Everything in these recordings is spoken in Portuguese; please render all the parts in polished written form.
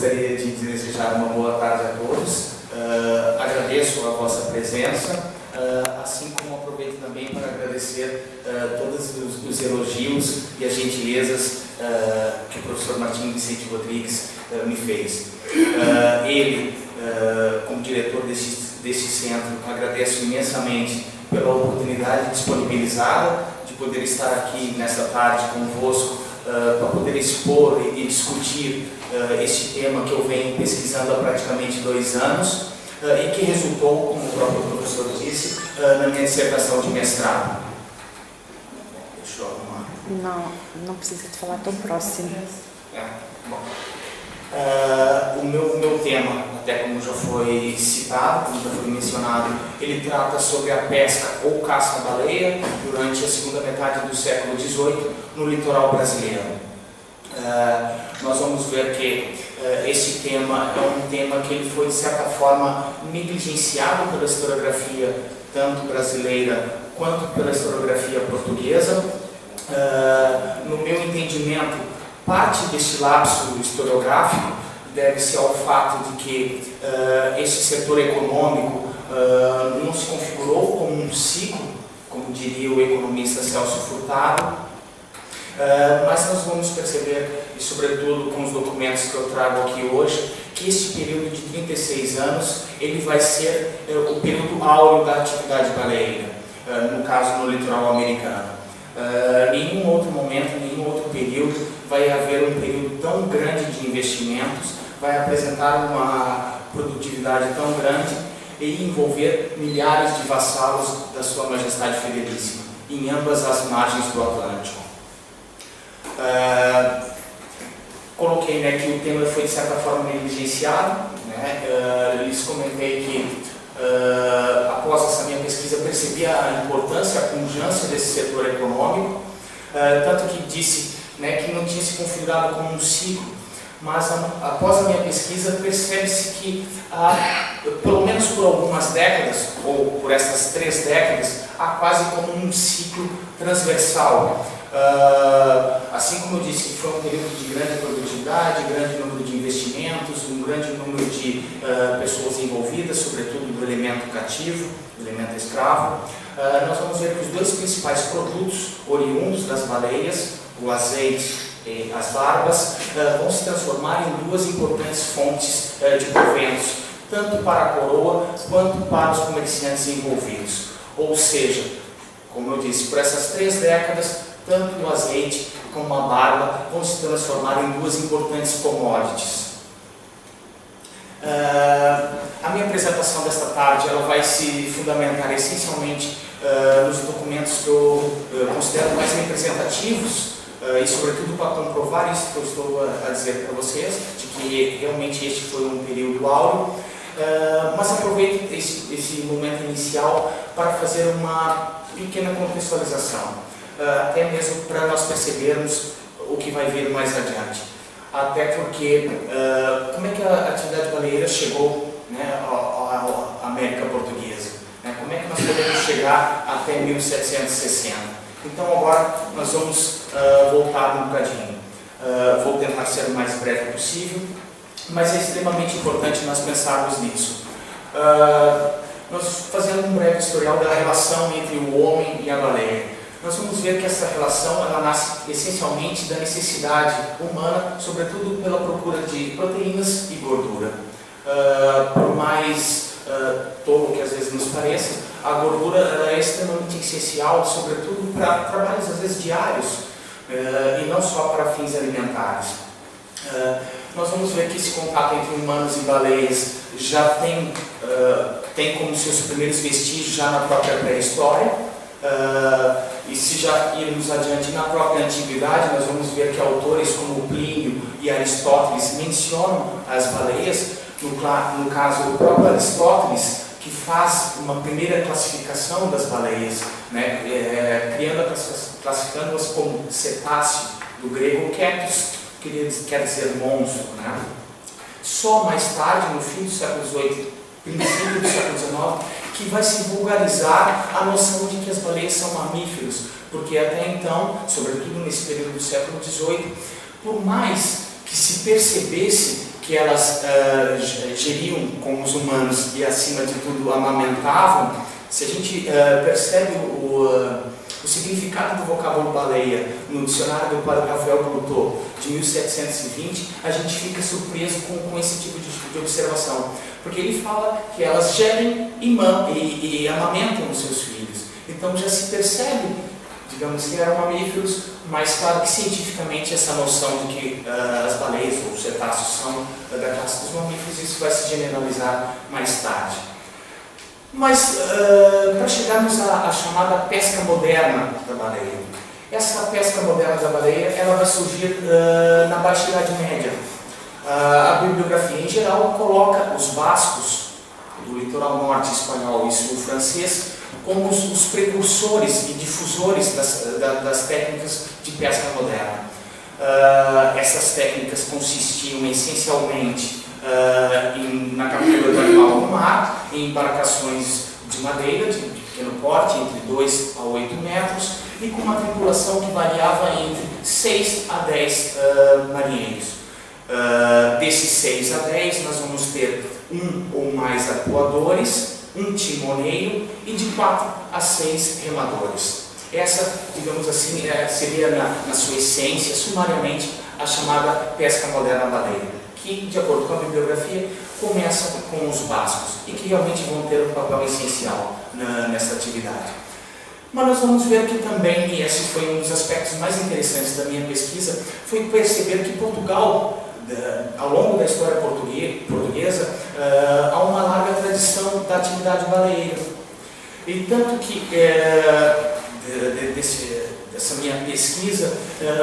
gostaria de desejar uma boa tarde a todos. Agradeço a vossa presença, assim como aproveito também para agradecer todos os elogios e as gentilezas que o professor Martim Vicente Rodrigues me fez. Ele, como diretor deste centro, agradeço imensamente pela oportunidade disponibilizada de poder estar aqui nesta tarde convosco para poder expor e discutir este tema que eu venho pesquisando há praticamente 2 anos e que resultou, como o próprio professor disse, na minha dissertação de mestrado. Deixa eu arrumar. Não precisa te falar tão próximo. Bom. O meu tema, até como já foi citado, como já foi mencionado, ele trata sobre a pesca ou caça à baleia durante a segunda metade do século XVIII no litoral brasileiro. Nós vamos ver que esse tema é um tema que ele foi, de certa forma, negligenciado pela historiografia, tanto brasileira quanto pela historiografia portuguesa. No meu entendimento, parte desse lapso historiográfico deve-se ao fato de que esse setor econômico não se configurou como um ciclo, como diria o economista Celso Furtado, mas nós vamos perceber, e sobretudo com os documentos que eu trago aqui hoje, que esse período de 36 anos ele vai ser o período áureo da atividade baleeira, no caso no litoral americano. Em nenhum outro momento, em nenhum outro período vai haver um período tão grande de investimentos, vai apresentar uma produtividade tão grande e envolver milhares de vassalos da Sua Majestade Fedelíssima, em ambas as margens do Atlântico. Coloquei que o tema foi de certa forma negligenciado, lhes comentei que após essa minha pesquisa percebi a importância, a pujança desse setor econômico, tanto que disse que não tinha se configurado como um ciclo, mas após a minha pesquisa percebe-se que pelo menos por algumas décadas, ou por essas 3 décadas, há quase como um ciclo transversal. Assim como eu disse que foi um período de grande produtividade, grande número de investimentos, um grande número de pessoas envolvidas, sobretudo do elemento cativo, do elemento escravo, nós vamos ver que os 2 principais produtos oriundos das baleias, o azeite e as barbas, vão se transformar em 2 importantes fontes de proventos, tanto para a coroa quanto para os comerciantes envolvidos. Ou seja, como eu disse, por essas 3 décadas, tanto o azeite como a barba vão se transformar em 2 importantes commodities. A minha apresentação desta tarde ela vai se fundamentar essencialmente nos documentos que eu considero mais representativos e sobretudo para comprovar isso que eu estou a dizer para vocês, de que realmente este foi um período áureo, mas aproveito esse momento inicial para fazer uma pequena contextualização, até mesmo para nós percebermos o que vai vir mais adiante. Até porque, como é que a atividade baleeira chegou à América Portuguesa? Como é que nós podemos chegar até 1760? Então agora nós vamos voltar um bocadinho. Vou tentar ser o mais breve possível, mas é extremamente importante nós pensarmos nisso. Nós fazendo um breve historial da relação entre o homem e a baleia. Nós vamos ver que essa relação ela nasce essencialmente da necessidade humana, sobretudo pela procura de proteínas e gordura. Por mais tolo que às vezes nos pareça, a gordura ela é extremamente essencial, sobretudo para trabalhos às vezes diários e não só para fins alimentares. Nós vamos ver que esse contato entre humanos e baleias já tem como seus primeiros vestígios já na própria pré-história. E se já irmos adiante na própria antiguidade, nós vamos ver que autores como Plínio e Aristóteles mencionam as baleias, no caso o próprio Aristóteles, que faz uma primeira classificação das baleias, classificando-as como cetáceo, do grego ketos, que quer dizer monstro. Só mais tarde, no fim do século XVIII, princípio do século XIX, que vai se vulgarizar a noção de que as baleias são mamíferos, porque até então, sobretudo nesse período do século XVIII, por mais que se percebesse que que elas geriam com os humanos e, acima de tudo, amamentavam, se a gente percebe o significado do vocábulo baleia no dicionário do padre Rafael Blutot, de 1720, a gente fica surpreso com esse tipo de observação. Porque ele fala que elas gerem e amamentam os seus filhos. Então já se percebe, digamos que eram mamíferos, mas claro que cientificamente essa noção de que as baleias ou os cetáceos são da classe dos mamíferos, isso vai se generalizar mais tarde. Mas para chegarmos à chamada pesca moderna da baleia, essa pesca moderna da baleia ela vai surgir na Baixa Idade Média. A bibliografia em geral coloca os bascos do litoral norte espanhol e sul francês como os precursores e difusores das técnicas de pesca moderna. Essas técnicas consistiam essencialmente na captura do animal no mar, em embarcações de madeira de pequeno porte, entre 2 a 8 metros, e com uma tripulação que variava entre 6 a 10 marinheiros. Desses 6 a 10, nós vamos ter um ou mais arpoadores, um timoneiro e de 4 a 6 remadores. Essa, digamos assim, seria na sua essência, sumariamente, a chamada pesca moderna baleia, que, de acordo com a bibliografia, começa com os bascos e que realmente vão ter um papel essencial nessa atividade. Mas nós vamos ver que também, e esse foi um dos aspectos mais interessantes da minha pesquisa, foi perceber que Portugal, ao longo da história portuguesa, há uma larga tradição da atividade baleeira. E tanto que, dessa minha pesquisa,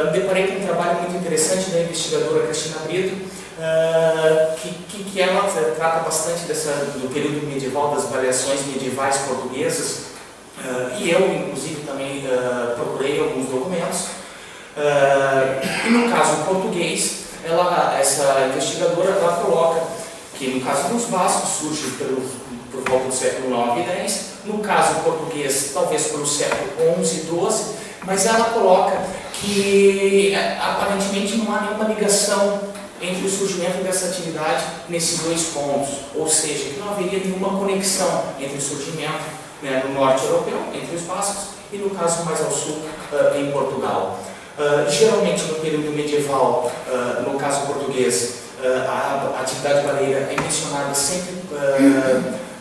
me deparei com um trabalho muito interessante da investigadora Cristina Brito, que ela trata bastante do período medieval, das baleações medievais portuguesas, e eu, inclusive, também procurei alguns documentos. E no caso português, essa investigadora ela coloca que no caso dos bascos surge por volta do século IX e X, no caso português talvez pelo século XI e XII, mas ela coloca que aparentemente não há nenhuma ligação entre o surgimento dessa atividade nesses dois pontos, ou seja, que não haveria nenhuma conexão entre o surgimento no norte europeu, entre os bascos, e no caso mais ao sul, em Portugal. Geralmente no período medieval, no caso português, a atividade baleeira é mencionada sempre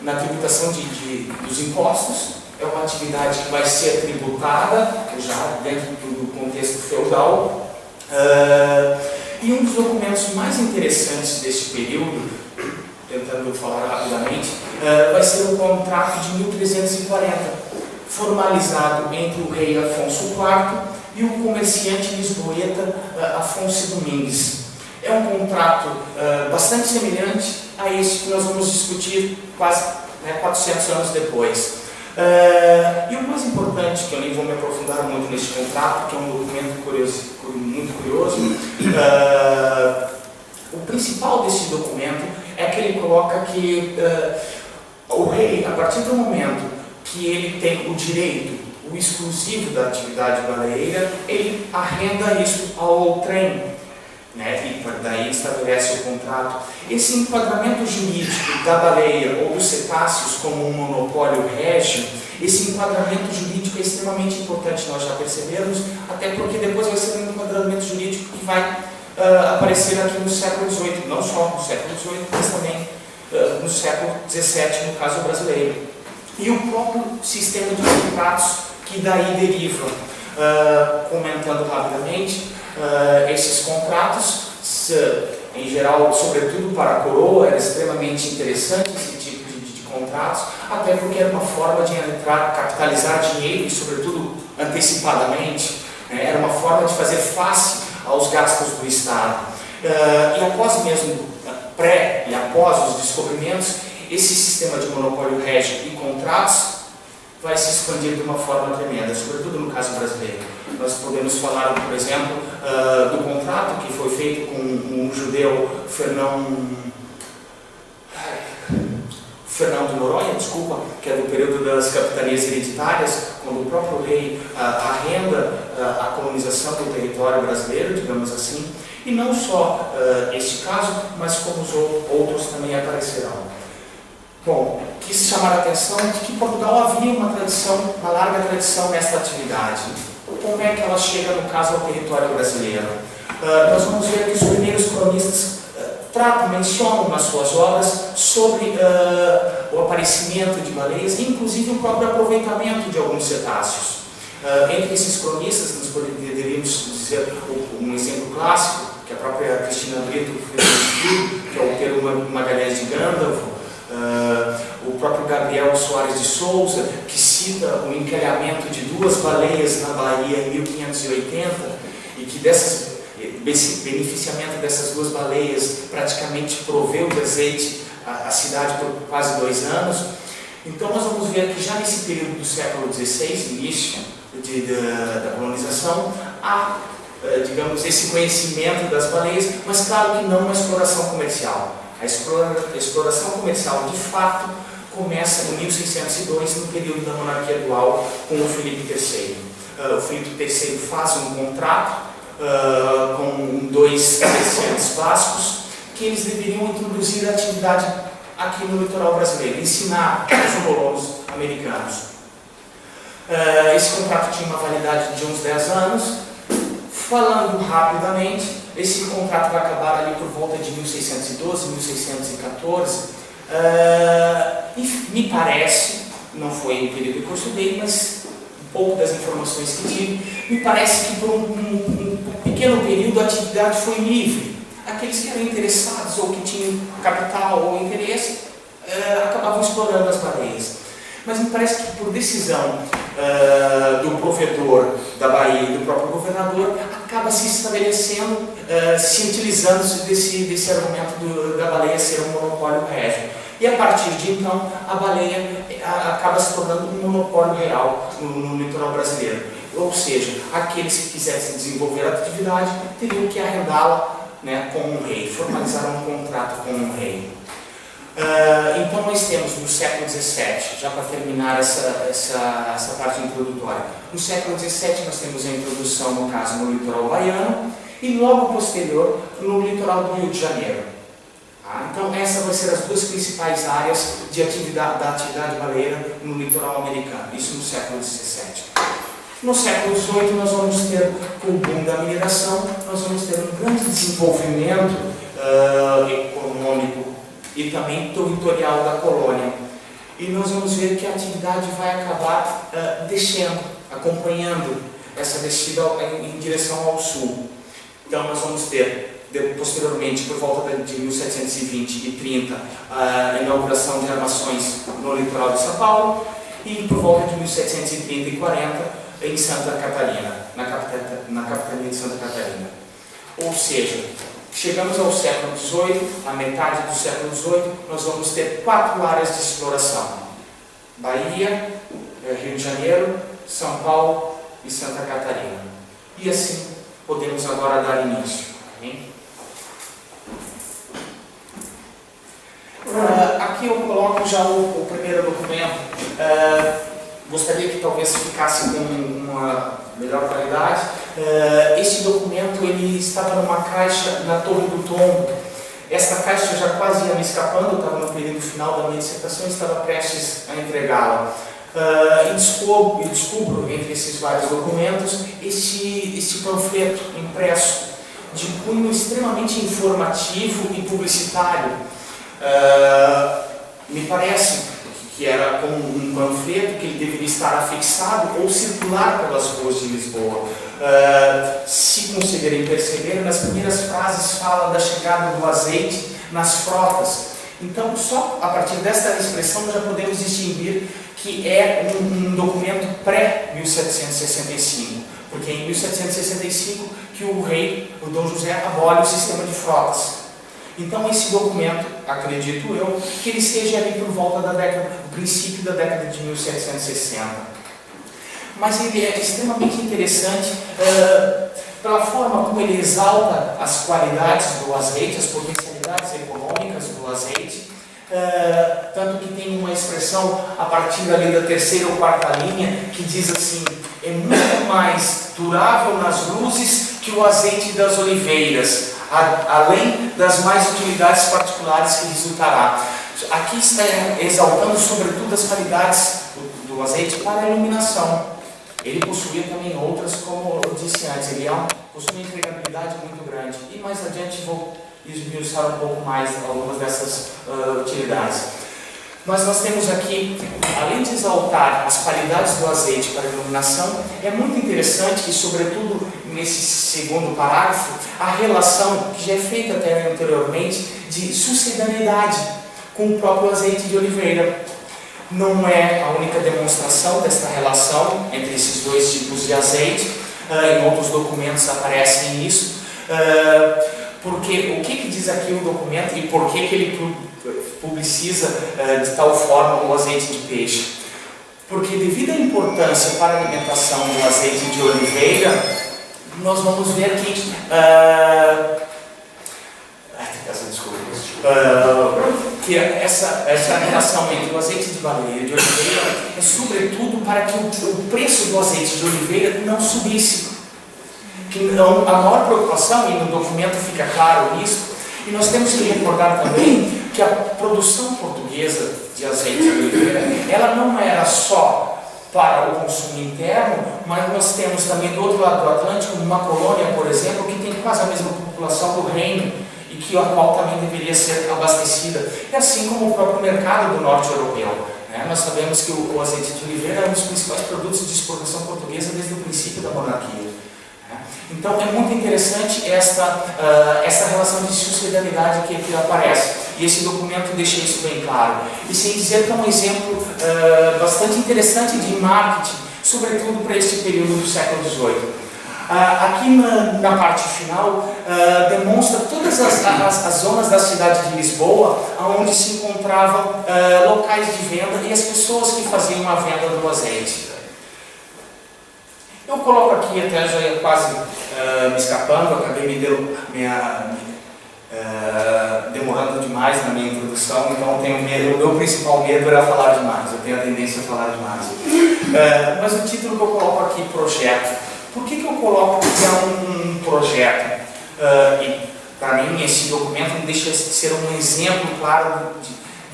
na tributação dos impostos. É uma atividade que vai ser tributada já dentro do contexto feudal. E um dos documentos mais interessantes desse período, tentando falar rapidamente, vai ser o contrato de 1340, formalizado entre o rei Afonso IV e o comerciante lisboeta Afonso Domingues. É um contrato bastante semelhante a esse que nós vamos discutir quase 400 anos depois. E o mais importante, que eu nem vou me aprofundar muito nesse contrato, que é um documento muito curioso, o principal desse documento é que ele coloca que o rei, a partir do momento que ele tem o direito, o exclusivo da atividade baleeira, ele arrenda isso ao trem, e daí estabelece o contrato. Esse enquadramento jurídico da baleia ou dos cetáceos como um monopólio régio, esse enquadramento jurídico é extremamente importante, nós já percebemos, até porque depois vai ser um enquadramento jurídico que vai aparecer aqui no século XVIII, não só no século XVIII, mas também no século XVII, no caso brasileiro. E o próprio sistema de contratos que daí deriva. Comentando rapidamente, esses contratos, em geral, sobretudo para a coroa, era extremamente interessante esse tipo de contratos, até porque era uma forma de capitalizar dinheiro e, sobretudo, antecipadamente, era uma forma de fazer face aos gastos do Estado. E após mesmo, e após os descobrimentos, esse sistema de monopólio régio e contratos vai se expandir de uma forma tremenda, sobretudo no caso brasileiro. Nós podemos falar, por exemplo, do contrato que foi feito com um judeu, Fernão de Noronha, que é do período das capitanias hereditárias, quando o próprio rei arrenda a colonização do território brasileiro, digamos assim, E não só este caso, mas como os outros também aparecerão. Bom, quis chamar a atenção de que Portugal havia uma larga tradição nesta atividade. Como é que ela chega, no caso, ao território brasileiro? Nós vamos ver que os primeiros cronistas mencionam nas suas obras sobre o aparecimento de baleias e inclusive o próprio aproveitamento de alguns cetáceos. Entre esses cronistas, nós poderíamos dizer um exemplo clássico, que a própria Cristina Brito fez, que é o Pedro Magalhães de Gandalfo, o próprio Gabriel Soares de Souza, que cita o encalhamento de 2 baleias na Bahia em 1580, e que beneficiamento dessas 2 baleias praticamente proveu de azeite a cidade por quase 2 anos. Então nós vamos ver que já nesse período do século XVI, início da colonização, há, digamos, esse conhecimento das baleias, mas claro que não uma exploração comercial. A exploração comercial, de fato, começa em 1602, no período da monarquia dual, com o Filipe III. O Filipe III faz um contrato com 2 comerciantes bascos, que eles deveriam introduzir a atividade aqui no litoral brasileiro, ensinar os colonos americanos. Esse contrato tinha uma validade de uns 10 anos. Falando rapidamente, esse contrato vai acabar ali por volta de 1612, 1614, e me parece, não foi o período que eu estudei, mas um pouco das informações que tive, me parece que por um pequeno período a atividade foi livre. Aqueles que eram interessados ou que tinham capital ou interesse acabavam explorando as baleias. Mas me parece que por decisão do provedor da Bahia e do próprio governador, acaba se estabelecendo, se utilizando-se desse argumento da baleia ser um monopólio régio. E a partir de então, a baleia acaba se tornando um monopólio real no litoral brasileiro. Ou seja, aqueles que quisessem desenvolver a atividade teriam que arrendá-la, né, com um rei, formalizar um contrato com um rei. Então nós temos no século XVII, já para terminar essa parte introdutória, no século XVII nós temos a introdução, no caso, no litoral baiano, e logo posterior no litoral do Rio de Janeiro. Então essas vão ser as 2 principais áreas da atividade baleeira no litoral americano, isso no século XVII. No século XVIII nós vamos ter, com o boom da mineração, nós vamos ter um grande desenvolvimento econômico e também territorial da colônia. E nós vamos ver que a atividade vai acabar descendo, acompanhando essa descida em direção ao sul. Então nós vamos ter, posteriormente, por volta de 1720 e 30, a inauguração de armações no litoral de São Paulo, e por volta de 1730 e 40 em Santa Catarina, na capitania de Santa Catarina. Ou seja, chegamos ao século XVIII, à metade do século XVIII, nós vamos ter 4 áreas de exploração: Bahia, Rio de Janeiro, São Paulo e Santa Catarina. E assim podemos agora dar início. Aqui eu coloco já o primeiro documento. Gostaria que talvez ficasse com uma melhor qualidade. Este documento ele estava numa caixa na Torre do Tombo. Esta caixa já quase ia me escapando, eu estava no período final da minha dissertação e estava prestes a entregá-la. E descubro entre esses vários documentos este panfleto impresso de cunho extremamente informativo e publicitário. Me parece que era como um panfleto que ele deveria estar afixado ou circular pelas ruas de Lisboa. Se conseguirem perceber, nas primeiras frases fala da chegada do azeite nas frotas. Então, só a partir desta expressão já podemos distinguir que é um documento pré-1765, porque é em 1765 que o rei, o Dom José, abole o sistema de frotas. Então esse documento, acredito eu, que ele esteja ali por volta do princípio da década de 1760. Mas ele é extremamente interessante pela forma como ele exalta as qualidades do azeite, as potencialidades econômicas do azeite, tanto que tem uma expressão a partir ali da 3ª ou 4ª linha que diz assim: é muito mais durável nas luzes que o azeite das oliveiras. além das mais utilidades particulares que resultará. Aqui está exaltando sobretudo as qualidades do azeite para a iluminação. Ele possuía também outras, como eu disse antes, ele possui uma empregabilidade muito grande. E mais adiante vou esmiuçar um pouco mais algumas dessas utilidades. Mas nós temos aqui, além de exaltar as qualidades do azeite para a iluminação, é muito interessante que, sobretudo nesse segundo parágrafo, a relação que já é feita até anteriormente de sucedaniedade com o próprio azeite de oliveira. Não é a única demonstração desta relação entre esses dois tipos de azeite, em outros documentos aparecem isso, porque o que diz aqui o documento e por que ele publiciza de tal forma o azeite de peixe? Porque devido à importância para a alimentação do azeite de oliveira, nós vamos ver que que essa relação entre o azeite de baleia e de oliveira é sobretudo para que o preço do azeite de oliveira não subisse. Que a maior preocupação, e no documento fica claro isso, e nós temos que recordar também que a produção portuguesa de azeite de oliveira, ela não era só para o consumo interno, mas nós temos também do outro lado do Atlântico uma colônia, por exemplo, que tem quase a mesma população do reino, e a qual também deveria ser abastecida, e assim como o próprio mercado do norte europeu. Nós sabemos que o azeite de oliveira é um dos principais produtos de exportação portuguesa desde o princípio da monarquia. Então é muito interessante esta relação de sucedaniedade que aqui aparece, e esse documento deixa isso bem claro. E sem dizer que é um exemplo bastante interessante de marketing, sobretudo para este período do século XVIII. Aqui na parte final demonstra todas as zonas da cidade de Lisboa onde se encontravam locais de venda e as pessoas que faziam a venda do azeite. Eu coloco aqui, até já ia quase me escapando, acabei demorando demais na minha introdução, então eu tenho medo, o meu principal medo era falar demais, eu tenho a tendência a falar demais. Mas o título que eu coloco aqui, projeto. Por que eu coloco que é um projeto? E para mim esse documento não deixa de ser um exemplo claro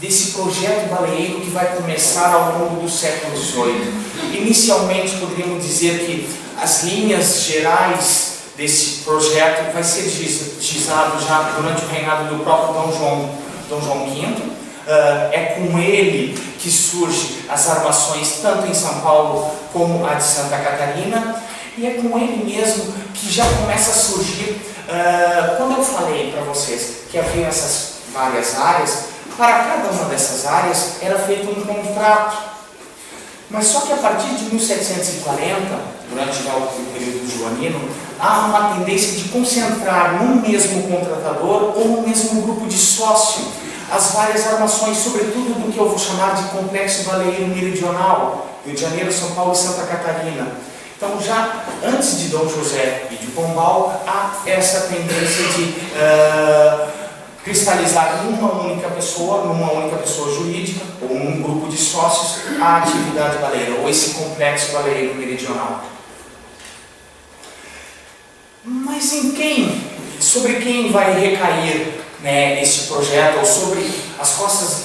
desse projeto baleeiro que vai começar ao longo do século XVIII. Inicialmente poderíamos dizer que as linhas gerais desse projeto vai ser gizado já durante o reinado do próprio Dom João V. É com ele que surgem as armações tanto em São Paulo como a de Santa Catarina. E é com ele mesmo que já começa a surgir, quando eu falei para vocês que havia essas várias áreas, para cada uma dessas áreas era feito um contrato. Mas só que a partir de 1740, durante já o período joanino, há uma tendência de concentrar num mesmo contratador ou num mesmo grupo de sócio as várias armações, sobretudo do que eu vou chamar de complexo baleeiro meridional, Rio de Janeiro, São Paulo e Santa Catarina. Então, já antes de Dom José e de Pombal, há essa tendência de cristalizar numa única pessoa jurídica, ou num grupo de sócios, a atividade baleeira, ou esse complexo baleeiro meridional. Mas sobre quem vai recair esse projeto, ou sobre as costas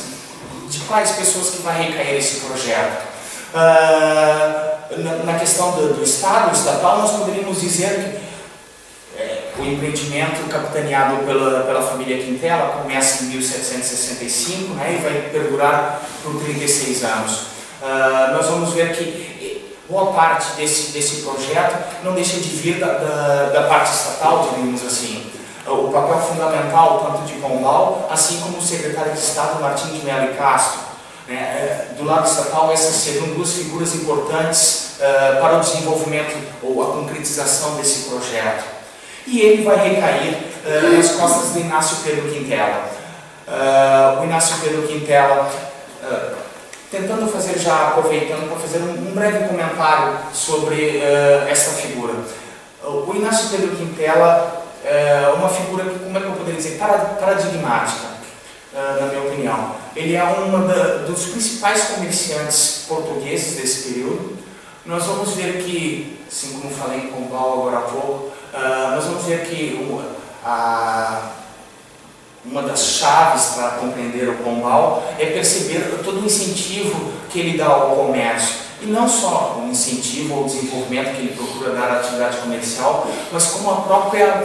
de quais pessoas que vai recair esse projeto? Na questão do Estado, estatal, nós poderíamos dizer que o empreendimento capitaneado pela família Quintela começa em 1765, e vai perdurar por 36 anos. Nós vamos ver que boa parte desse projeto não deixa de vir da parte estatal, digamos assim. O papel fundamental tanto de Pombal, assim como o secretário de Estado Martim de Mello e Castro. Do lado estatal, essas seriam duas figuras importantes para o desenvolvimento ou a concretização desse projeto. E ele vai recair nas costas do Inácio Pedro Quintela. O Inácio Pedro Quintela, aproveitando para fazer um breve comentário sobre essa figura. O Inácio Pedro Quintela é uma figura que, como é que eu poderia dizer, paradigmática. Na minha opinião. Ele é um dos principais comerciantes portugueses desse período. Nós vamos ver que, assim como falei com o Paulo agora há pouco, nós vamos ver que uma das chaves para compreender o Pombal é perceber todo o incentivo que ele dá ao comércio. E não só o incentivo ao desenvolvimento que ele procura dar à atividade comercial, mas como a própria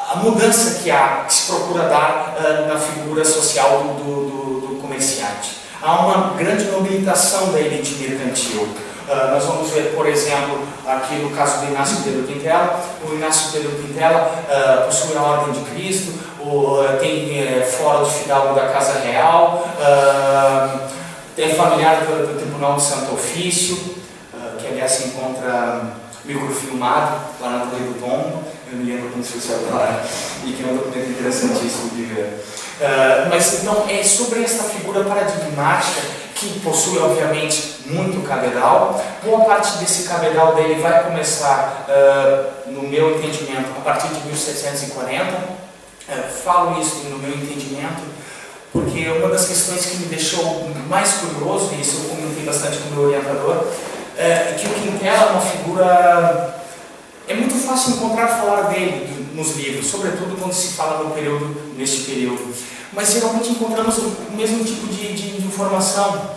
a mudança que se procura dar na figura social do comerciante. Há uma grande mobilização da elite mercantil. Nós vamos ver, por exemplo, aqui no caso do Inácio Pedro Quintela. O Inácio Pedro Quintela possui a Ordem de Cristo, tem fórum de fidalgo da Casa Real, é familiar do Tribunal do Santo Ofício, que aliás se encontra microfilmado lá na Torre do Tombo. Eu me lembro como se fosse agora, e que é um documento interessantíssimo de ver. Mas então é sobre esta figura paradigmática que possui obviamente muito cabedal. Boa parte desse cabedal dele vai começar, no meu entendimento, a partir de 1740. Falo isso no meu entendimento porque uma das questões que me deixou mais curioso, e isso eu comentei bastante com o meu orientador, é que o Quintela é uma figura... É muito fácil falar dele nos livros, sobretudo quando se fala neste período. Mas geralmente encontramos o mesmo tipo de informação.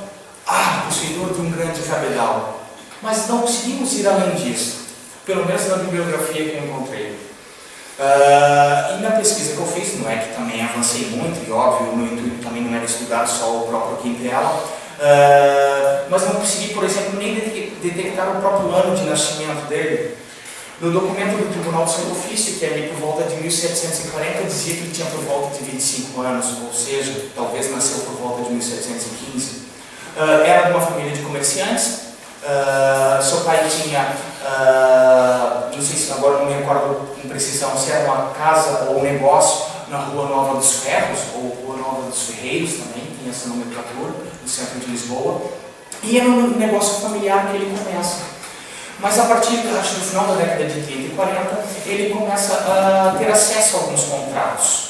Possuidor de um grande cabedal. Mas não conseguimos ir além disso, pelo menos na bibliografia que eu encontrei. E na pesquisa que eu fiz, não é que também avancei muito, e óbvio, o meu intuito também não era estudar só o próprio Quintela, mas não consegui, por exemplo, nem detectar o próprio ano de nascimento dele. No documento do Tribunal do Santo Ofício, que é ali por volta de 1740, dizia que ele tinha por volta de 25 anos, ou seja, talvez nasceu por volta de 1715. Era de uma família de comerciantes. Seu pai tinha, não sei se agora não me recordo com precisão, se era uma casa ou um negócio na Rua Nova dos Ferros, ou Rua Nova dos Ferreiros também, tem essa nomenclatura, no centro de Lisboa. E era um negócio familiar que ele começa. Mas a partir, acho, do final da década de 30 e 40, ele começa a ter acesso a alguns contratos.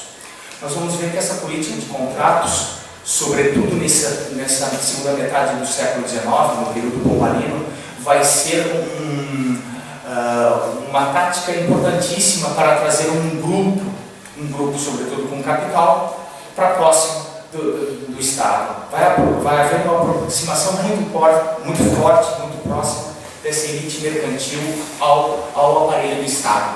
Nós vamos ver que essa política de contratos, sobretudo nessa segunda metade do século XIX, no período pombalino, vai ser uma tática importantíssima para trazer um grupo sobretudo com capital, para próximo do Estado. Vai haver uma aproximação muito forte, muito próxima dessa elite mercantil ao aparelho do Estado.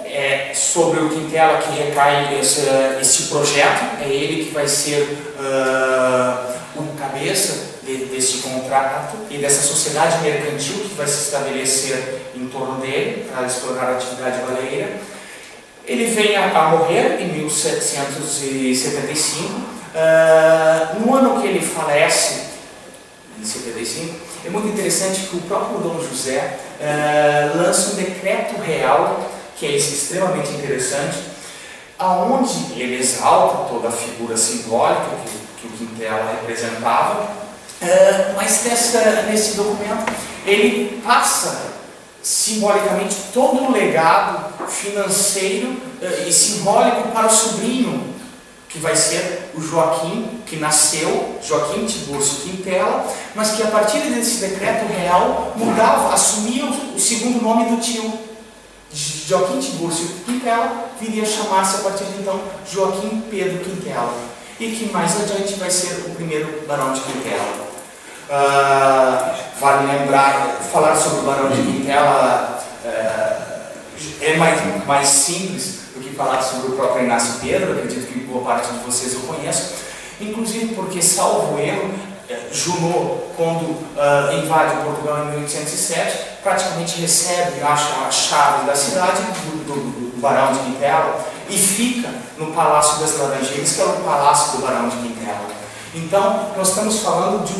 É sobre o Quintela que recai esse projeto. É ele que vai ser o cabeça desse contrato e dessa sociedade mercantil que vai se estabelecer em torno dele para explorar a atividade baleeira. Ele vem a morrer em 1775. No ano que ele falece, em 75, é muito interessante que o próprio Dom José lança um decreto real, que é extremamente interessante, aonde ele exalta toda a figura simbólica que o Quintela representava, mas nesse documento ele passa simbolicamente todo o legado financeiro e simbólico para o sobrinho, que vai ser o Joaquim, que nasceu, Joaquim Tiburcio Quintela, mas que a partir desse decreto real assumia o segundo nome do tio. Joaquim Tiburcio Quintela viria a chamar-se a partir de então Joaquim Pedro Quintela, e que mais adiante vai ser o primeiro Barão de Quintela. Vale lembrar, falar sobre o Barão de Quintela é mais simples do que falar sobre o próprio Inácio Pedro. Acredito que boa parte de vocês eu conheço, inclusive porque, salvo erro, Junot, quando invade Portugal em 1807, praticamente recebe, acha a chave da cidade do Barão de Quintela e fica no Palácio das Laranjeiras, que é o Palácio do Barão de Quintela. Então, nós estamos falando de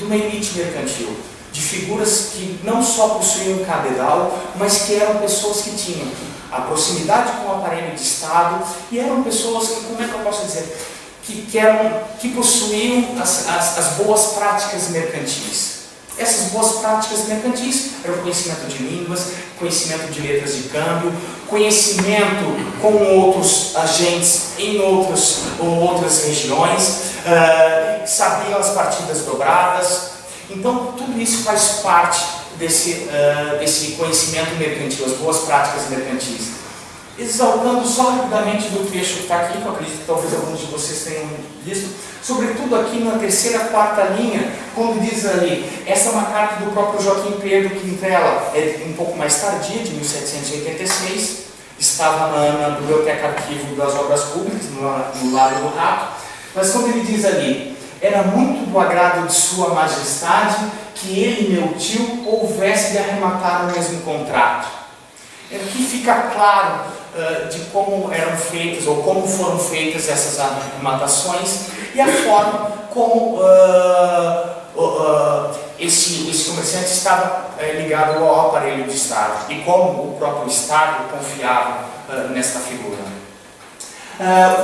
uma elite mercantil, de figuras que não só possuíam cabedal, mas que eram pessoas que tinham a proximidade com o aparelho de Estado, e eram pessoas que, como é que eu posso dizer, que possuíam as boas práticas mercantis. Essas boas práticas mercantis eram conhecimento de línguas, conhecimento de letras de câmbio, conhecimento com outros agentes em outras regiões, sabiam as partidas dobradas. Então, tudo isso faz parte desse conhecimento mercantil, as boas práticas mercantis. Exaltando só rapidamente do trecho que está aqui, que eu acredito que talvez alguns de vocês tenham visto, sobretudo aqui na terceira, quarta linha, quando diz ali, essa é uma carta do próprio Joaquim Pedro Quintela, é um pouco mais tardia, de 1786, estava na Biblioteca Arquivo das Obras Públicas, no Lago do Rato, mas quando ele diz ali, era muito do agrado de sua majestade que ele, meu tio, houvesse de arrematar o mesmo contrato. Aqui fica claro de como eram feitas ou como foram feitas essas arrematações e a forma como esse comerciante estava ligado ao aparelho de Estado e como o próprio Estado confiava nesta figura.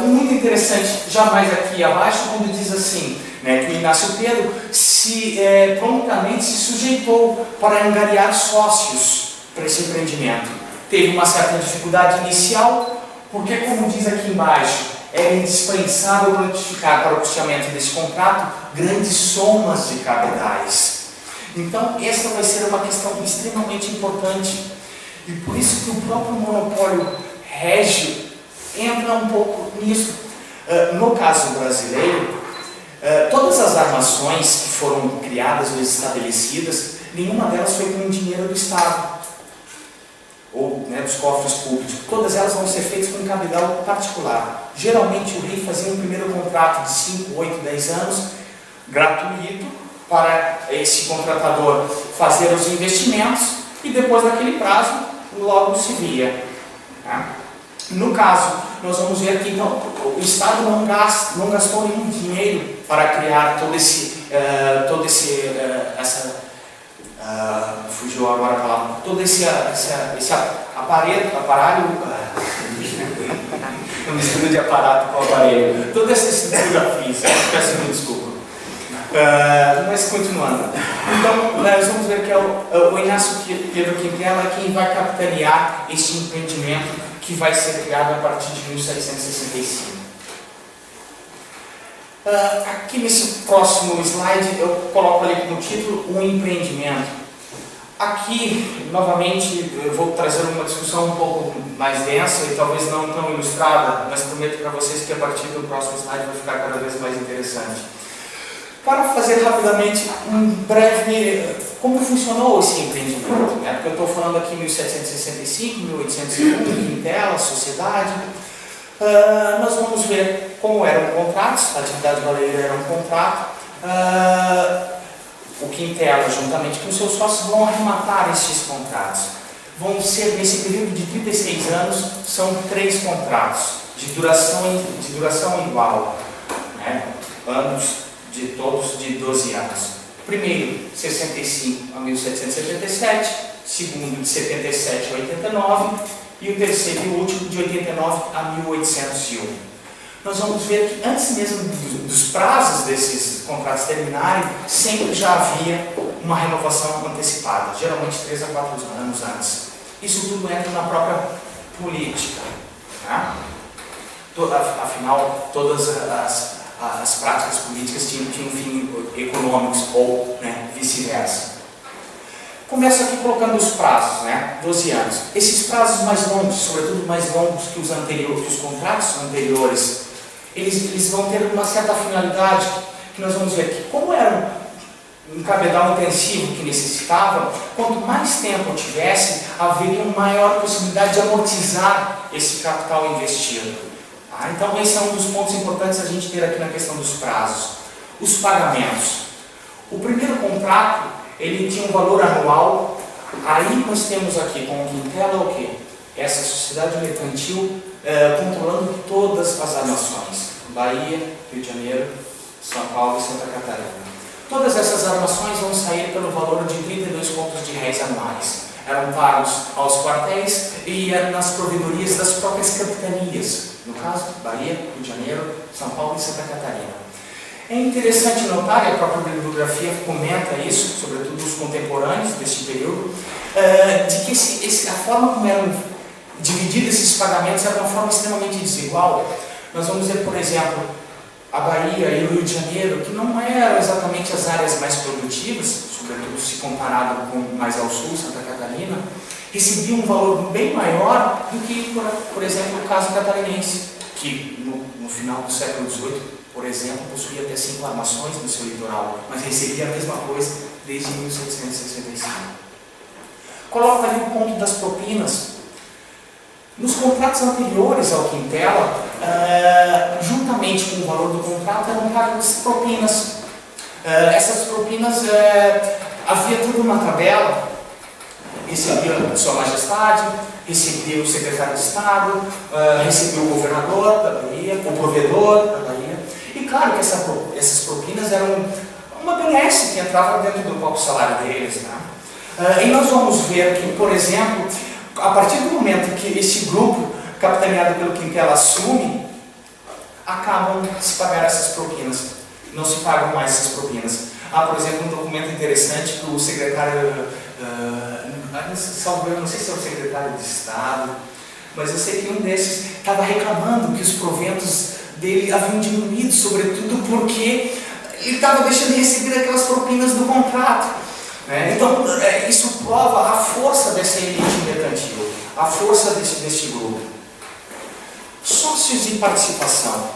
Muito interessante, já mais aqui abaixo, quando diz assim, né, que o Inácio Pedro prontamente se sujeitou para angariar sócios para esse empreendimento. Teve uma certa dificuldade inicial, porque, como diz aqui embaixo, era indispensável notificar para o custeamento desse contrato grandes somas de capitais. Então, essa vai ser uma questão extremamente importante, e por isso que o próprio monopólio régio entra um pouco nisso. No caso brasileiro, todas as armações que foram criadas ou estabelecidas, nenhuma delas foi com o dinheiro do Estado ou dos cofres públicos. Todas elas vão ser feitas com capital particular. Geralmente o rei fazia um primeiro contrato de 5, 8, 10 anos, gratuito, para esse contratador fazer os investimentos e depois daquele prazo logo se via. Tá? No caso, nós vamos ver aqui, então, o Estado não gastou nenhum dinheiro para criar fugiu agora a palavra, todo esse aparelho, eu misturo de aparato com aparelho, toda essa estrutura física, peço desculpa. Mas continuando, então nós vamos ver que é o Inácio Pedro Quintela quem vai capitanear este empreendimento que vai ser criado a partir de 1765. Aqui nesse próximo slide eu coloco ali como título um empreendimento. Aqui, novamente, eu vou trazer uma discussão um pouco mais densa e talvez não tão ilustrada, mas prometo para vocês que a partir do próximo slide vai ficar cada vez mais interessante. Para fazer rapidamente um breve como funcionou esse empreendimento, né? Porque eu estou falando aqui em 1765, 1801, Quintela, sociedade. Nós vamos ver como eram contratos, a atividade baleeira era um contrato. O Quintela, juntamente com seus sócios, vão arrematar estes contratos. Vão ser, nesse período de 36 anos, são 3 contratos, de duração igual, né? Anos de todos de 12 anos. Primeiro, 65 a 1777, segundo, de 77 a 89, e o terceiro e o último, de 89 a 1801. Nós vamos ver que antes mesmo dos prazos desses contratos terminarem, sempre já havia uma renovação antecipada, geralmente 3 a 4 anos antes. Isso tudo entra na própria política. Né? Afinal, todas as práticas políticas tinham fim econômicos ou vice-versa. Começo aqui colocando os prazos, 12 anos. Esses prazos mais longos, sobretudo mais longos que os anteriores, que os contratos anteriores, eles vão ter uma certa finalidade que nós vamos ver aqui. Como era um cabedal intensivo que necessitava, quanto mais tempo tivesse, haveria uma maior possibilidade de amortizar esse capital investido. Então esse é um dos pontos importantes a gente ter aqui na questão dos prazos. Os pagamentos. O primeiro contrato, ele tinha um valor anual. Aí nós temos aqui com o Quintela o quê? Essa sociedade mercantil controlando todas as armações. Bahia, Rio de Janeiro, São Paulo e Santa Catarina. Todas essas armações vão sair pelo valor de 32 contos de réis anuais. Eram pagos aos quartéis e nas provedorias das próprias capitanias. No caso, Bahia, Rio de Janeiro, São Paulo e Santa Catarina. É interessante notar, e a própria bibliografia comenta isso, sobretudo os contemporâneos deste período, de que a forma como eram divididos esses pagamentos era uma forma extremamente desigual. Nós vamos ver, por exemplo, a Bahia e o Rio de Janeiro, que não eram exatamente as áreas mais produtivas, sobretudo se comparado com mais ao sul, Santa Catarina, recebiam um valor bem maior do que, por exemplo, o caso catarinense, que no final do século XVIII, por exemplo, possuía até 5 armações no seu litoral, mas recebia a mesma coisa desde 1765. Coloca ali o ponto das propinas. Nos contratos anteriores ao Quintela, juntamente com o valor do contrato, eram pagas propinas. Essas propinas, havia tudo uma tabela, recebia Sua Majestade, recebia o secretário de Estado, recebia o governador da Bahia, o provedor da Bahia. E claro que essas propinas eram uma benesse que entrava dentro do próprio salário deles, né? E nós vamos ver que, por exemplo, a partir do momento que esse grupo, capitaneado pelo Quintela, assume, acabam de se pagar essas propinas. Não se pagam mais essas propinas. Há, por exemplo, um documento interessante que o secretário, não sei se é o secretário de Estado, mas eu sei que um desses estava reclamando que os proventos dele haviam diminuído, sobretudo porque ele estava deixando de receber aquelas propinas do contrato. Então, isso prova a força dessa elite mercantil, a força deste grupo. Sócios e participação.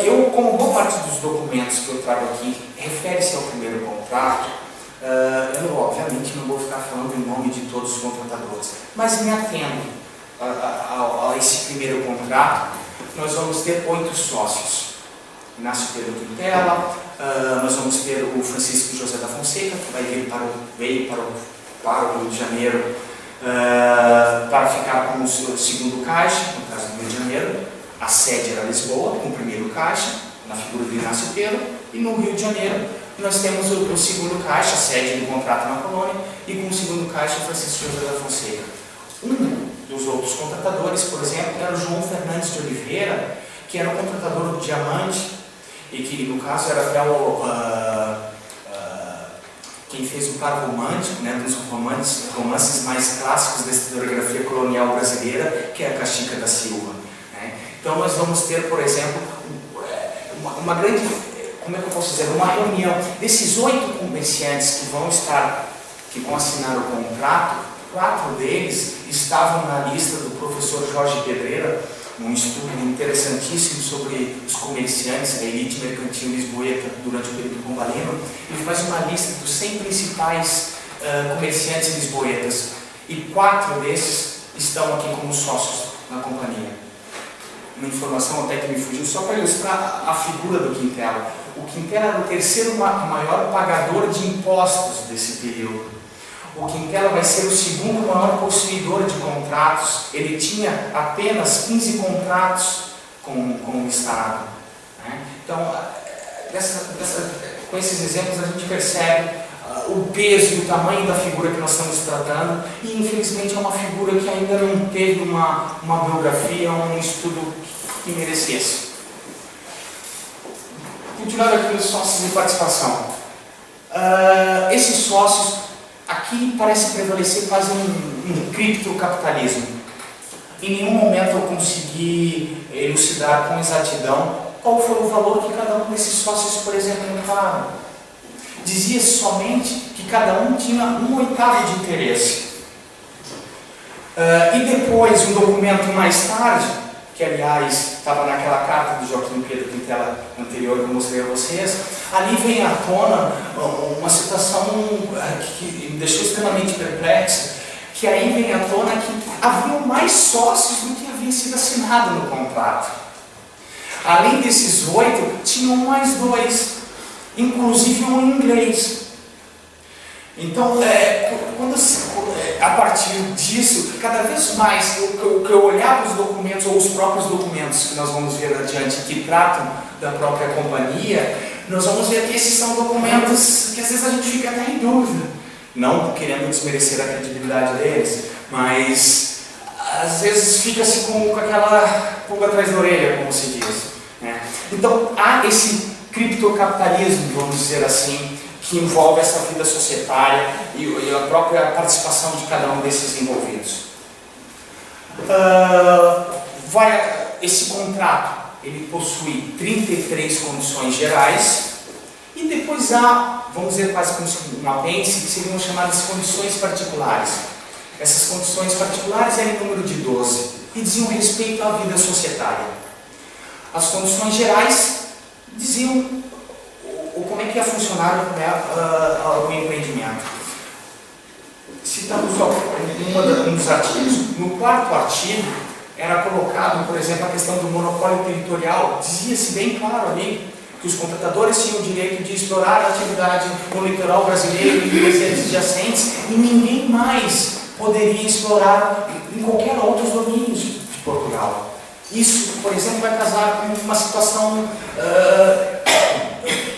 Eu, como boa parte dos documentos que eu trago aqui, refere-se ao primeiro contrato, eu, obviamente, não vou ficar falando em nome de todos os contratadores, mas me atendo a esse primeiro contrato. Nós vamos ter 8 sócios. Inácio Pedro Quintela, nós vamos ter o Francisco José da Fonseca, que veio para o Rio de Janeiro para ficar como o segundo caixa, no caso do Rio de Janeiro. A sede era Lisboa, com o primeiro caixa, na figura do Inácio Pedro, e no Rio de Janeiro nós temos o segundo caixa, a sede do contrato na colônia, e com o segundo caixa o Francisco José da Fonseca. Um dos outros contratadores, por exemplo, era o João Fernandes de Oliveira, que era o contratador do Diamante, e que no caso era até quem fez o par romântico, né, dos romances mais clássicos da historiografia colonial brasileira, que é a Caxica da Silva. Né? Então nós vamos ter, por exemplo, uma grande, como é que eu posso dizer, uma reunião desses 8 comerciantes que vão assinar o contrato. 4 deles estavam na lista do professor Jorge Pedreira, um estudo interessantíssimo sobre os comerciantes, a elite mercantil lisboeta durante o período pombalino. Ele faz uma lista dos 100 principais comerciantes lisboetas, e 4 desses estão aqui como sócios na companhia. Uma informação até que me fugiu, só para ilustrar a figura do Quintela. O Quintela era o terceiro maior pagador de impostos desse período. O Quintela vai ser o segundo maior possuidor de contratos. Ele tinha apenas 15 contratos com o Estado. Né? Então, com esses exemplos a gente percebe o peso e o tamanho da figura que nós estamos tratando, e infelizmente é uma figura que ainda não teve uma biografia, um estudo que merecesse. Continuando aqui os sócios de participação. Esses sócios, aqui parece prevalecer quase um criptocapitalismo. Em nenhum momento eu consegui elucidar com exatidão qual foi o valor que cada um desses sócios, por exemplo, entraram. Dizia-se somente que cada um tinha 1/8 de interesse. E depois, um documento mais tarde, que aliás estava naquela carta do Joaquim Pedro Quintela anterior que eu mostrei a vocês, ali vem à tona uma situação que me deixou extremamente perplexa, que aí vem à tona que haviam mais sócios do que havia sido assinado no contrato. Além desses 8, tinham mais 2, inclusive um inglês. Então, a partir disso, cada vez mais eu olhava os documentos, ou os próprios documentos que nós vamos ver adiante, que tratam da própria companhia, nós vamos ver que esses são documentos que às vezes a gente fica até em dúvida, não querendo desmerecer a credibilidade deles, mas às vezes fica-se com aquela pulga atrás da orelha, como se diz. Né? Então, há esse criptocapitalismo, vamos dizer assim, que envolve essa vida societária e a própria participação de cada um desses envolvidos. Esse contrato ele possui 33 condições gerais e depois há, vamos dizer, quase como um apêndice, que seriam chamadas condições particulares. Essas condições particulares eram em número de 12 e diziam respeito à vida societária. As condições gerais diziam como é que ia funcionar o empreendimento. Citamos um dos artigos. No quarto artigo era colocado, por exemplo, a questão do monopólio territorial. Dizia-se bem claro ali que os contratadores tinham o direito de explorar a atividade no litoral brasileiro e em ilhas adjacentes e ninguém mais poderia explorar em qualquer outros domínios de Portugal. Isso, por exemplo, vai casar com uma situação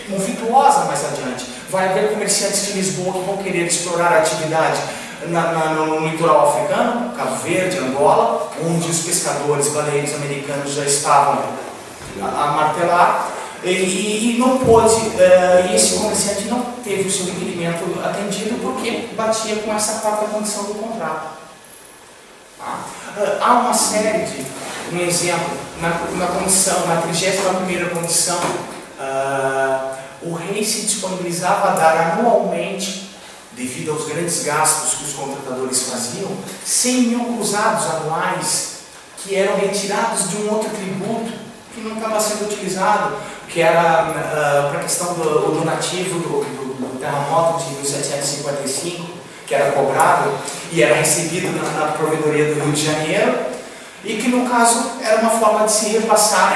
conflituosa mais adiante. Vai haver comerciantes de Lisboa que vão querer explorar a atividade no litoral africano, Cabo Verde, Angola, onde os pescadores baleeiros americanos já estavam a martelar, e não pôde, e esse comerciante não teve o seu requerimento atendido porque batia com essa quarta condição do contrato. Há uma série de, um exemplo, na condição, na 31ª condição, o rei se disponibilizava a dar anualmente, devido aos grandes gastos que os contratadores faziam, 100 mil cruzados anuais que eram retirados de um outro tributo que não estava sendo utilizado, que era para a questão do donativo do terremoto de 1755, que era cobrado e era recebido na provedoria do Rio de Janeiro, e que no caso era uma forma de se repassar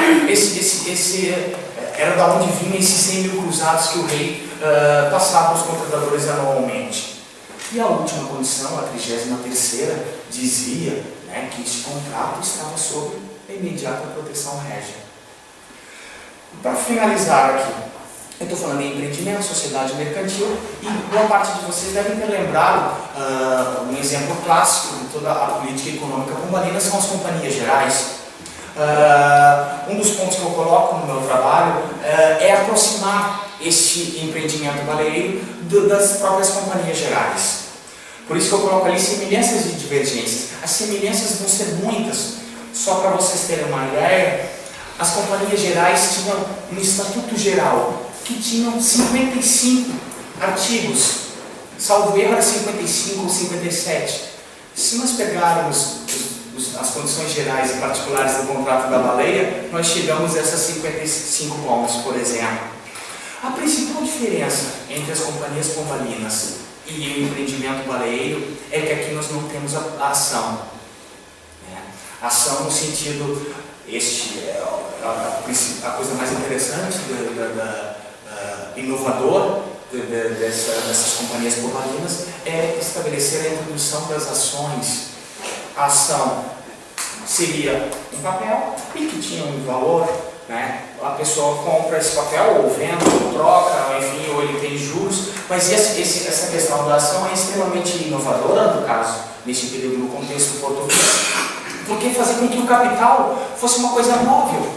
era da onde vinham esses 100 mil cruzados que o rei passava aos contratadores anualmente. E a última condição, a 33ª, dizia, né, que esse contrato estava sob a imediata proteção régia. Para finalizar aqui, eu estou falando em empreendimento, sociedade mercantil, e boa parte de vocês devem ter lembrado um exemplo clássico de toda a política econômica pombalina são as companhias gerais. Um dos pontos que eu coloco no meu trabalho é aproximar este empreendimento baleeiro das próprias companhias gerais. Por isso que eu coloco ali semelhanças e divergências. As semelhanças vão ser muitas. Só para vocês terem uma ideia, as companhias gerais tinham um estatuto geral que tinham 55 artigos, salvo erro era 55 ou 57. Se nós pegarmos as condições gerais e particulares do contrato da baleia, nós chegamos a essas 55 pontos, por exemplo. A principal diferença entre as companhias pombalinas e o empreendimento baleeiro é que aqui nós não temos a ação. A ação no sentido, a coisa mais interessante, inovador dessas companhias pombalinas é estabelecer a introdução das ações. A ação seria um papel e que tinha um valor, né? A pessoa compra esse papel, ou vende, ou troca, enfim, ou ele tem juros, mas essa questão da ação é extremamente inovadora, no caso, nesse período, no contexto português, porque fazia com que o capital fosse uma coisa móvel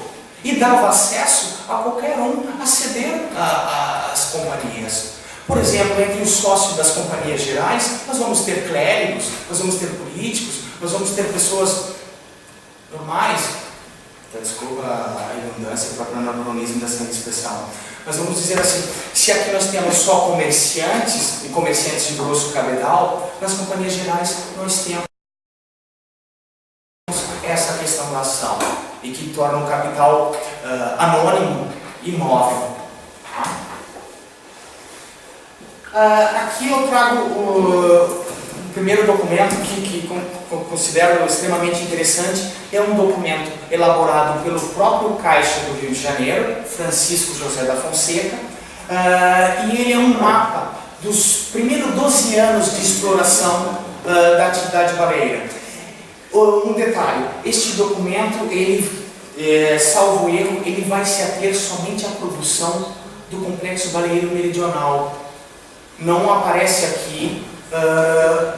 e dava acesso a qualquer um a ceder às companhias. Por exemplo, entre os sócios das companhias gerais, nós vamos ter clérigos, nós vamos ter políticos, nós vamos ter pessoas normais, desculpa a redundância, o próprio anacronismo dessa expressão, mas vamos dizer assim, se aqui nós temos só comerciantes, e comerciantes de grosso cabedal, nas companhias gerais nós temos essa questão da ação, e que torna o capital anônimo e móvel. Aqui eu trago o primeiro documento que considero extremamente interessante. É um documento elaborado pelo próprio Caixa do Rio de Janeiro, Francisco José da Fonseca, e ele é um mapa dos primeiros 12 anos de exploração da atividade baleeira. Um detalhe, este documento, ele, salvo erro, ele vai se ater somente à produção do complexo baleeiro meridional. Não aparece aqui,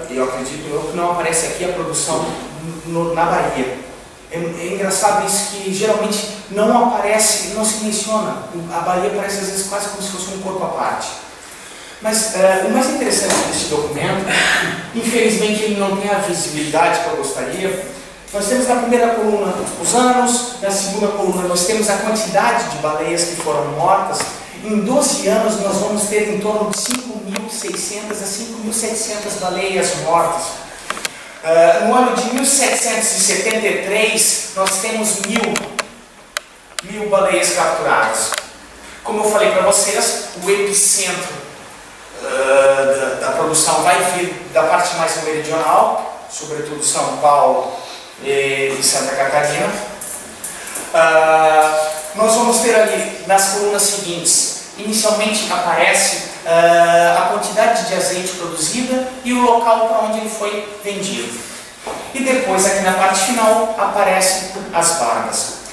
eu acredito que não aparece aqui a produção na Bahia. É engraçado isso, que geralmente não aparece, não se menciona. A Bahia parece às vezes quase como se fosse um corpo à parte. Mas o mais interessante desse documento, infelizmente ele não tem a visibilidade que eu gostaria, Nós temos na primeira coluna os anos, na segunda coluna nós temos a quantidade de baleias que foram mortas. Em 12 anos nós vamos ter em torno de 5.600 a 5.700 baleias mortas. No ano de 1773 nós temos mil baleias capturadas. Como eu falei para vocês, o epicentro da produção vai vir da parte mais meridional, sobretudo São Paulo e Santa Catarina. Nós vamos ter ali nas colunas seguintes, inicialmente aparece a quantidade de azeite produzida e o local para onde ele foi vendido. E depois, aqui na parte final, aparecem as barbas.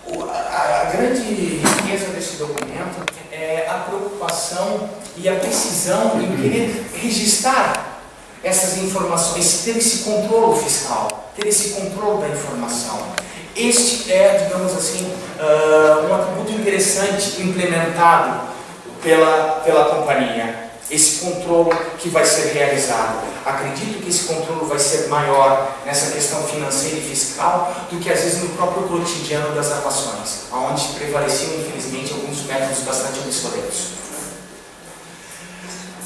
A grande riqueza desse documento é a preocupação e a precisão em querer registrar essas informações, ter esse controle fiscal, ter esse controle da informação. Este é, digamos assim, um atributo interessante implementado pela companhia. Esse controle que vai ser realizado. Acredito que esse controle vai ser maior nessa questão financeira e fiscal do que às vezes no próprio cotidiano das armações, onde prevaleciam, infelizmente, alguns métodos bastante obsoletos.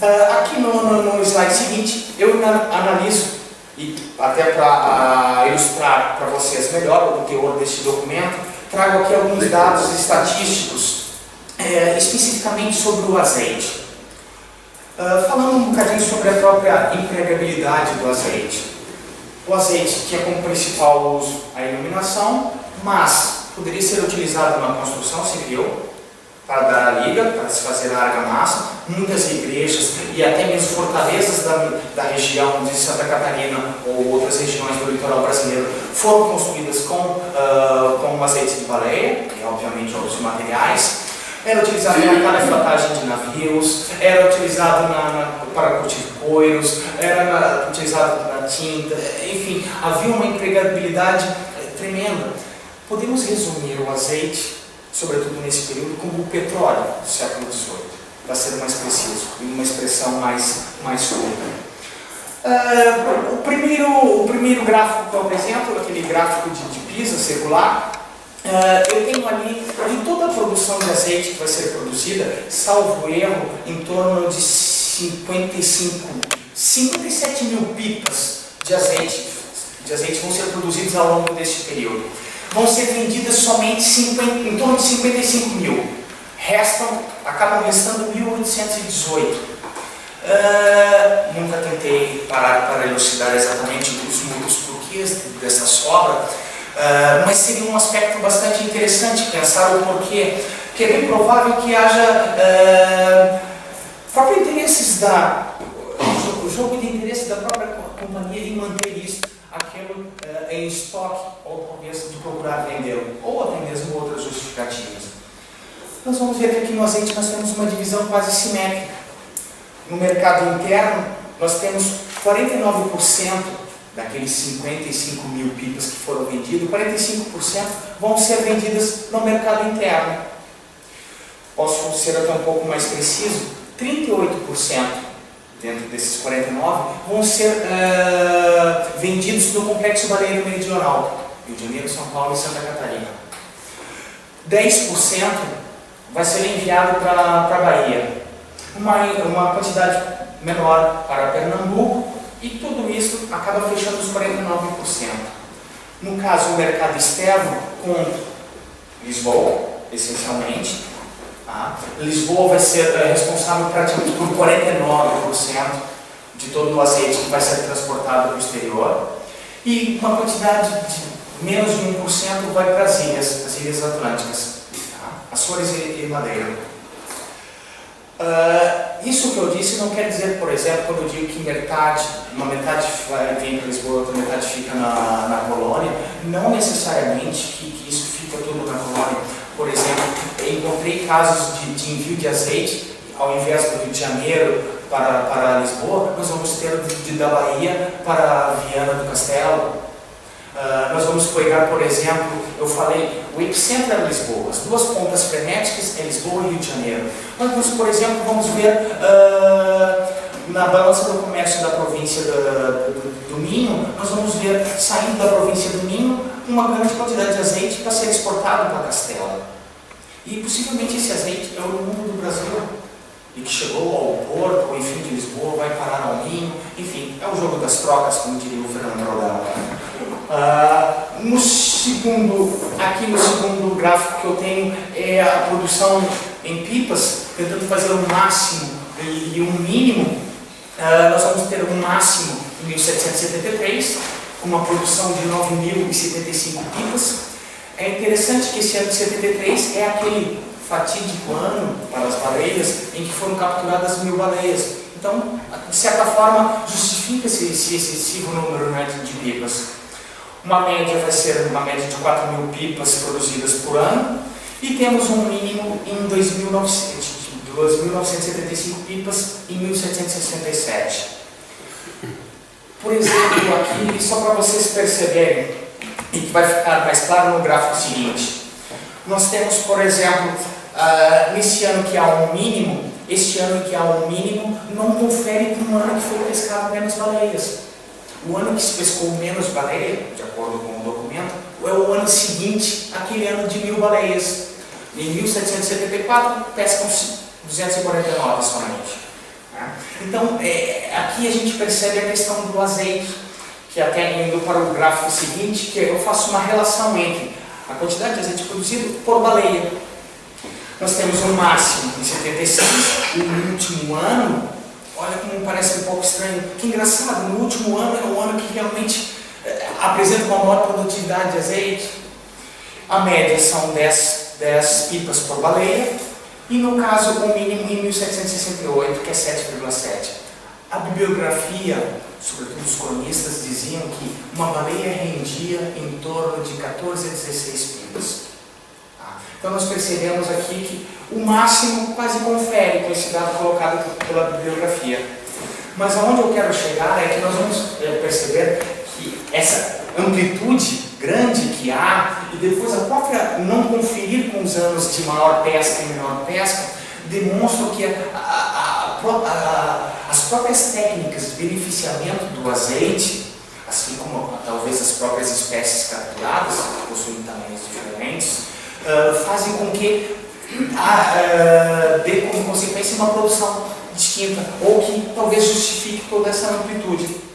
Aqui no slide seguinte, eu analiso, e até para ilustrar para vocês melhor o teor deste documento, trago aqui alguns dados estatísticos, especificamente sobre o azeite. Falando um bocadinho sobre a própria empregabilidade do azeite. O azeite tinha como principal uso a iluminação, mas poderia ser utilizado na construção civil, para dar a liga, para se fazer a argamassa. Muitas igrejas e até mesmo fortalezas da região de Santa Catarina ou outras regiões do litoral brasileiro foram construídas com azeite de baleia, e obviamente outros materiais. Era utilizado na calefatagem de navios, era utilizado para cultivo de coiros, era utilizado na tinta, enfim, havia uma empregabilidade tremenda. Podemos resumir o azeite, sobretudo nesse período, como o petróleo do século XVIII, para ser mais preciso, em uma expressão mais curta. O primeiro gráfico que eu apresento, aquele gráfico de pisa circular, eu tenho ali de toda a produção de azeite que vai ser produzida, salvo erro, em torno de 57 mil pipas de azeite vão ser produzidas ao longo deste período. Vão ser vendidas somente em torno de 55 mil. Acabam restando 1.818. Nunca tentei parar para elucidar exatamente os porquês dessa sobra, mas seria um aspecto bastante interessante pensar o porquê, porque é bem provável que haja próprios interesses o jogo de interesse da própria companhia em manter isso, aquilo em estoque, ou talvez de procurar vendê-lo, ou até mesmo outras justificativas. Nós vamos ver que aqui no azeite nós temos uma divisão quase simétrica. No mercado interno, nós temos 49% daqueles 55 mil pipas que foram vendidos, 45% vão ser vendidas no mercado interno. Posso ser até um pouco mais preciso, 38% dentro desses 49 vão ser vendidos no Complexo Baleeiro Meridional, Rio de Janeiro, São Paulo e Santa Catarina. 10% vai ser enviado para a Bahia, uma quantidade menor para Pernambuco, e tudo isso acaba fechando os 49%. No caso, o mercado externo, com Lisboa, essencialmente. Lisboa vai ser responsável praticamente por 49% de todo o azeite que vai ser transportado para o exterior. E uma quantidade de menos de 1% vai para as ilhas atlânticas, Açores e Madeira. Isso que eu disse não quer dizer, por exemplo, quando eu digo que uma metade vem para Lisboa, outra metade fica na colônia, não necessariamente que isso fica tudo na colônia. Por exemplo, eu encontrei casos de envio de azeite, ao invés do Rio de Janeiro para Lisboa, nós vamos ter da Bahia para Viana do Castelo. Nós vamos pegar, por exemplo, eu falei, o epicentro é Lisboa, as duas pontas frenéticas é Lisboa e Rio de Janeiro. Nós, por exemplo, vamos ver na balança do comércio da província do Minho, nós vamos ver, saindo da província do Minho, uma grande quantidade de azeite para ser exportado para Castela. E possivelmente esse azeite é oriundo do Brasil, e que chegou ao Porto, ou enfim, de Lisboa, vai parar ao Minho, enfim, é o jogo das trocas, como diria o Fernando Rodão. Aqui no segundo gráfico que eu tenho é a produção em pipas, tentando fazer o máximo e um mínimo. Nós vamos ter um máximo em 1773, com uma produção de 9.075 pipas. É interessante que esse ano de 73 é aquele fatídico ano para as baleias em que foram capturadas 1.000 baleias. Então, de certa forma, justifica-se esse excessivo número, né, de pipas. Uma média vai ser uma média de 4.000 pipas produzidas por ano, e temos um mínimo em 2.975 pipas em 1767. Por exemplo, aqui, só para vocês perceberem, e que vai ficar mais claro no gráfico seguinte, nós temos, por exemplo, nesse ano que há um mínimo, este ano que há um mínimo não confere para um ano que foi pescado menos baleias. O ano que se pescou menos baleia, de acordo com o documento, é o ano seguinte, aquele ano de 1.000 baleias. Em 1774, pescam-se 249 somente. Então, aqui a gente percebe a questão do azeite, que até indo para o gráfico seguinte, que eu faço uma relação entre a quantidade de azeite produzido por baleia. Nós temos um máximo em 76, e no último ano, olha como parece um pouco estranho, que engraçado, no último ano é o ano que realmente apresenta uma maior produtividade de azeite. A média são 10 pipas por baleia, e no caso o mínimo em 1768, que é 7,7. A bibliografia, sobretudo os cronistas, diziam que uma baleia rendia em torno de 14 a 16 pipas. Então nós percebemos aqui que o máximo quase confere com esse dado colocado pela bibliografia. Mas aonde eu quero chegar é que nós vamos perceber que essa amplitude grande que há, e depois a própria não conferir com os anos de maior pesca e menor pesca, demonstram que as próprias técnicas de beneficiamento do azeite, assim como talvez as próprias espécies capturadas, que possuem tamanhos diferentes, fazem com que dê como consequência uma produção distinta, ou que talvez justifique toda essa amplitude.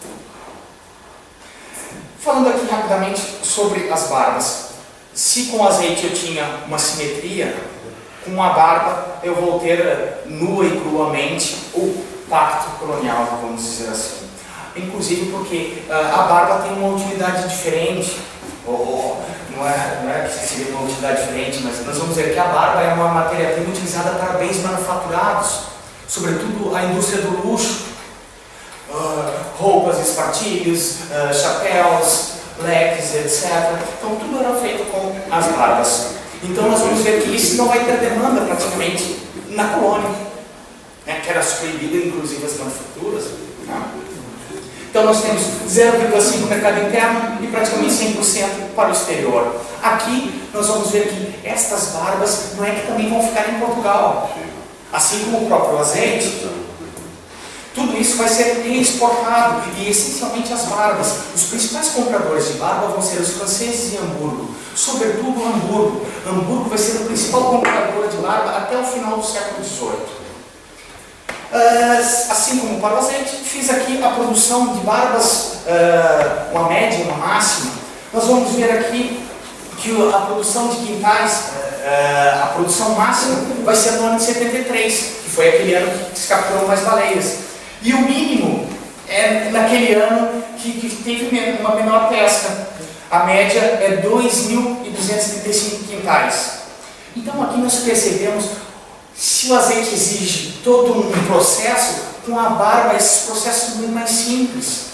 Falando aqui rapidamente sobre as barbas. Se com o azeite eu tinha uma simetria, com a barba eu vou ter nua e cruamente o pacto colonial, vamos dizer assim. Inclusive porque a barba tem uma utilidade diferente, não é que seria uma utilidade diferente, mas nós vamos ver que a barba é uma matéria-prima utilizada para bens manufaturados, sobretudo a indústria do luxo, roupas, espartilhos, chapéus, leques, etc. Então tudo era feito com as barbas. Então nós vamos ver que isso não vai ter demanda praticamente na colônia, né, que era proibida inclusive as manufaturas. Então nós temos 0,5% mercado interno e praticamente 100% para o exterior. Aqui nós vamos ver que estas barbas não é que também vão ficar em Portugal, assim como o próprio azeite. Tudo isso vai ser exportado, e essencialmente as barbas. Os principais compradores de barba vão ser os franceses e Hamburgo, sobretudo Hamburgo. Hamburgo vai ser o principal comprador de barba até o final do século XVIII. Assim como para o azeite, fiz aqui a produção de barbas, uma média e uma máxima. Nós vamos ver aqui que a produção de quintais, a produção máxima vai ser no ano de 73, que foi aquele ano que se capturou mais baleias. E o mínimo é naquele ano que teve uma menor pesca. A média é 2.235 quintais. Então aqui nós percebemos, se o azeite exige todo um processo, com a barba esses processos são muito mais simples.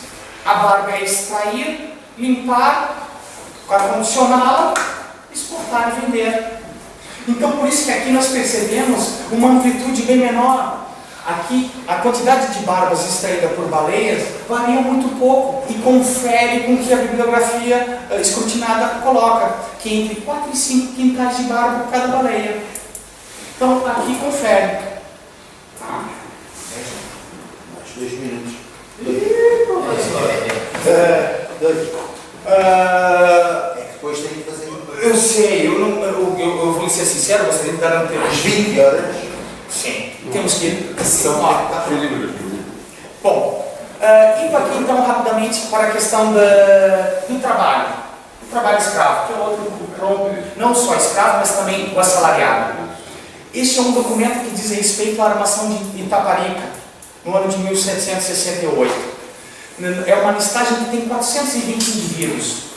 A barba é extrair, limpar, acondicioná-la, exportar e vender. Então por isso que aqui nós percebemos uma amplitude bem menor. Aqui a quantidade de barbas extraída por baleias varia muito pouco e confere com o que a bibliografia escrutinada coloca, que é entre 4 e 5 quintais de barba por cada baleia. Então aqui confere. Acho 2.000 Ah, É que depois tem que fazer eu sei, eu vou ser sincero, gostaria de dar um tempo. às 20 horas. Sim, temos que ir. Está Bom, indo aqui então rapidamente para a questão do trabalho. O trabalho escravo, que é outro, não só escravo, mas também o assalariado. Este é um documento que diz respeito à armação de Itaparica, no ano de 1768. É uma listagem que tem 420 indivíduos.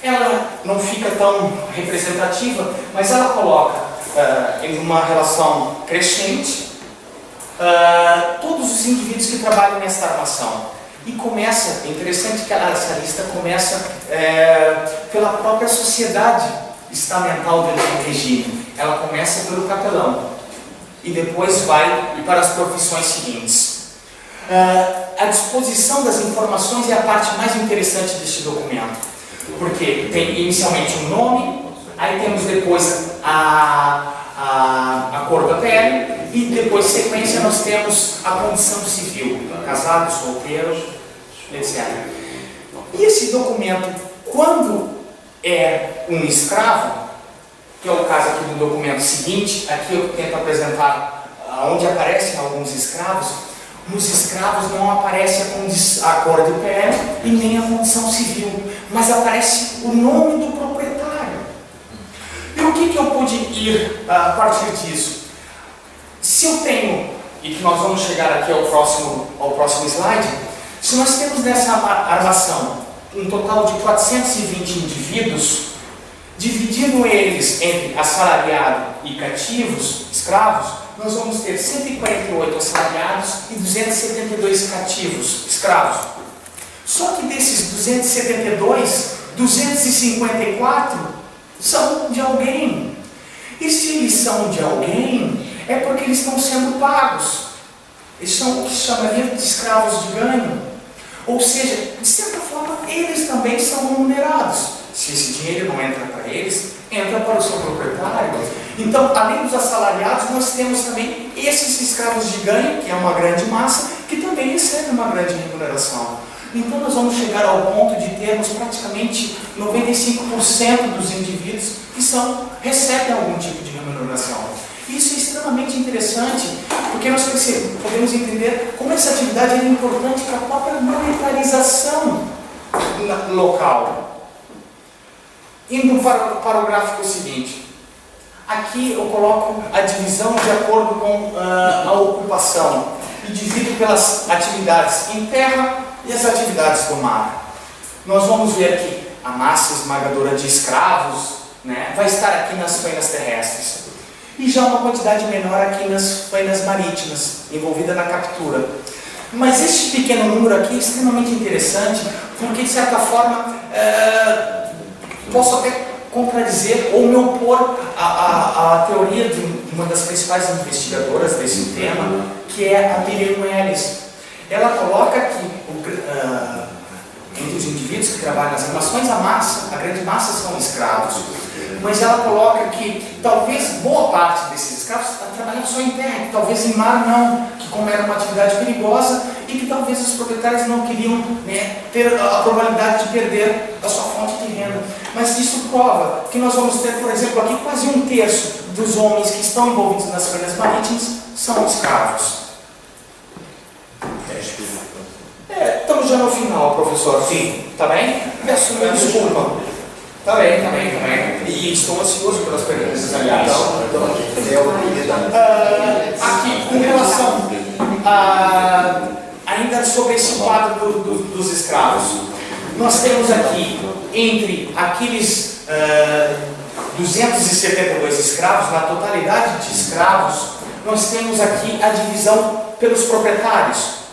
Ela não fica tão representativa, mas ela coloca em uma relação crescente todos os indivíduos que trabalham nesta armação. E começa, é interessante que essa lista começa pela própria sociedade estamental do regime. Ela começa pelo capelão e depois vai para as profissões seguintes. A disposição das informações é a parte mais interessante deste documento. Porque tem inicialmente um nome, aí temos depois a cor da pele e depois, sequência, nós temos a condição civil, casado, solteiro, etc. E esse documento, quando é um escravo, que é o caso aqui do documento seguinte, aqui eu tento apresentar onde aparecem alguns escravos. Nos escravos não aparece a cor de pele e nem a condição civil, mas aparece o nome do proprietário. E o que eu pude ir a partir disso? Se eu tenho, e que nós vamos chegar aqui ao próximo slide, se nós temos nessa armação um total de 420 indivíduos, dividindo eles entre assalariado e cativos, escravos, nós vamos ter 148 assalariados e 272 cativos, escravos. Só que desses 272, 254 são de alguém. E se eles são de alguém, é porque eles estão sendo pagos. Eles são o que se chamaria de escravos de ganho. Ou seja, de certa forma, eles também são remunerados. Se esse dinheiro não entra para eles, entra para o seu proprietário. Então, além dos assalariados, nós temos também esses escravos de ganho, que é uma grande massa, que também recebem uma grande remuneração. Então, nós vamos chegar ao ponto de termos praticamente 95% dos indivíduos que recebem algum tipo de remuneração. Isso é extremamente interessante, porque nós podemos entender como essa atividade é importante para a própria monetarização local. Indo para o gráfico seguinte, aqui eu coloco a divisão de acordo com a ocupação e divido pelas atividades em terra e as atividades do mar. Nós vamos ver que a massa esmagadora de escravos, né, vai estar aqui nas fainas terrestres e já uma quantidade menor aqui nas fainas marítimas, envolvida na captura. Mas este pequeno número aqui é extremamente interessante, porque de certa forma posso até contradizer ou me opor à teoria de uma das principais investigadoras desse tema, que é a Miriam Ellis. Ela coloca que entre os indivíduos que trabalham nas armações, a grande massa são escravos. Mas ela coloca que talvez boa parte desses escravos trabalham só em terra, que talvez em mar não, que como era uma atividade perigosa e que talvez os proprietários não queriam, né, ter a probabilidade de perder a sua fonte de renda. Mas isso prova que nós vamos ter, por exemplo, aqui quase um terço dos homens que estão envolvidos nas feiras marítimas são escravos. Estamos já no final, professor. Sim. Tá bem? Peço desculpa. Tá bem. E estou ansioso pelas perguntas, aliás. Aqui, com relação ainda sobre esse quadro dos escravos, nós temos aqui, entre aqueles 272 escravos, na totalidade de escravos, nós temos aqui a divisão pelos proprietários.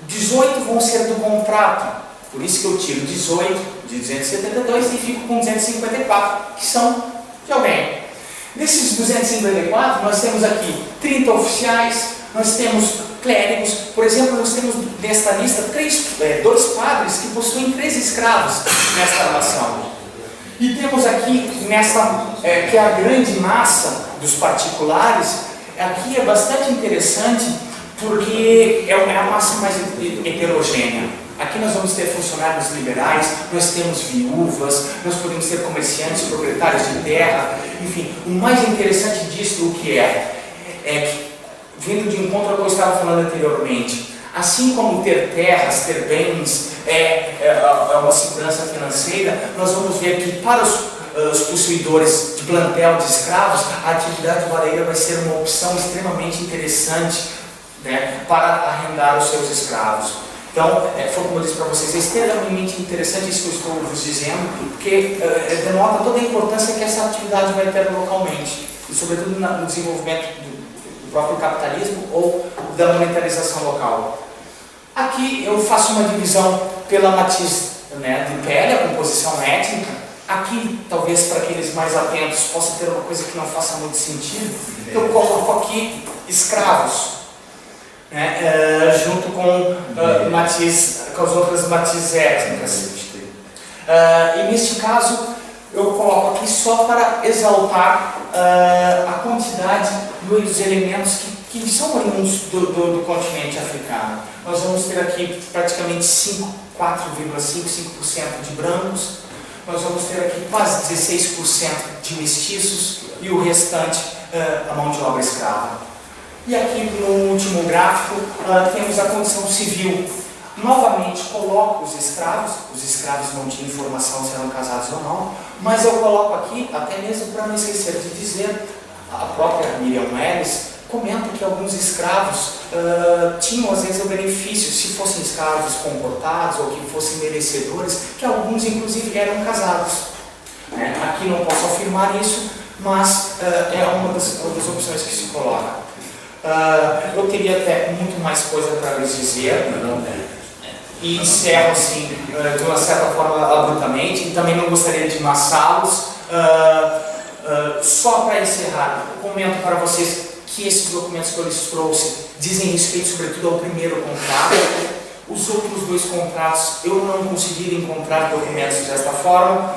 18 vão ser do contrato, por isso que eu tiro 18 de 272 e fico com 254, que são de alguém. Desses 254, nós temos aqui 30 oficiais, nós temos clérigos, por exemplo, nós temos nesta lista 2 padres que possuem 3 escravos nesta armação. E temos aqui, que é a grande massa dos particulares, aqui é bastante interessante, porque é a massa mais heterogênea. Aqui nós vamos ter funcionários liberais, nós temos viúvas, nós podemos ter comerciantes, proprietários de terra, enfim. O mais interessante disso, o que é que, vindo de encontro ao que eu estava falando anteriormente, assim como ter terras, ter bens é uma segurança financeira, nós vamos ver que para os possuidores de plantel de escravos, a atividade vareira vai ser uma opção extremamente interessante, né, para arrendar os seus escravos. Então, foi como eu disse para vocês, é extremamente interessante isso que eu estou vos dizendo, porque denota toda a importância que essa atividade vai ter localmente, e sobretudo no desenvolvimento do próprio capitalismo ou da monetarização local. Aqui eu faço uma divisão pela matiz, né, de pele, a composição étnica. Aqui, talvez para aqueles mais atentos, possa ter uma coisa que não faça muito sentido. Eu coloco aqui escravos, né, junto com as outras matizes étnicas. E neste caso, eu coloco aqui só para exaltar a quantidade dos elementos que são oriundos do continente africano. Nós vamos ter aqui praticamente 4,5% de brancos, nós vamos ter aqui quase 16% de mestiços e o restante a mão de obra escrava. E aqui no último gráfico temos a condição civil. Novamente coloco os escravos não tinham informação se eram casados ou não, mas eu coloco aqui, até mesmo para não esquecer de dizer, a própria Miriam Ellis comenta que alguns escravos tinham às vezes o benefício, se fossem escravos comportados ou que fossem merecedores, que alguns inclusive eram casados. Aqui não posso afirmar isso, mas é uma das opções que se coloca. Eu teria até muito mais coisa para lhes dizer, e encerro assim, de uma certa forma abruptamente, e também não gostaria de maçá-los. Só para encerrar, comento para vocês que esses documentos que eu lhes trouxe dizem respeito sobretudo ao primeiro contrato. Os outros dois contratos eu não consegui encontrar documentos desta forma,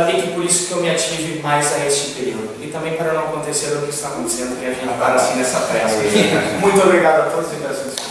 e que por isso que eu me ative mais a este período. E também para não acontecer o que está acontecendo, que a gente para assim nessa pressa. Muito obrigado a todos e peço desculpas.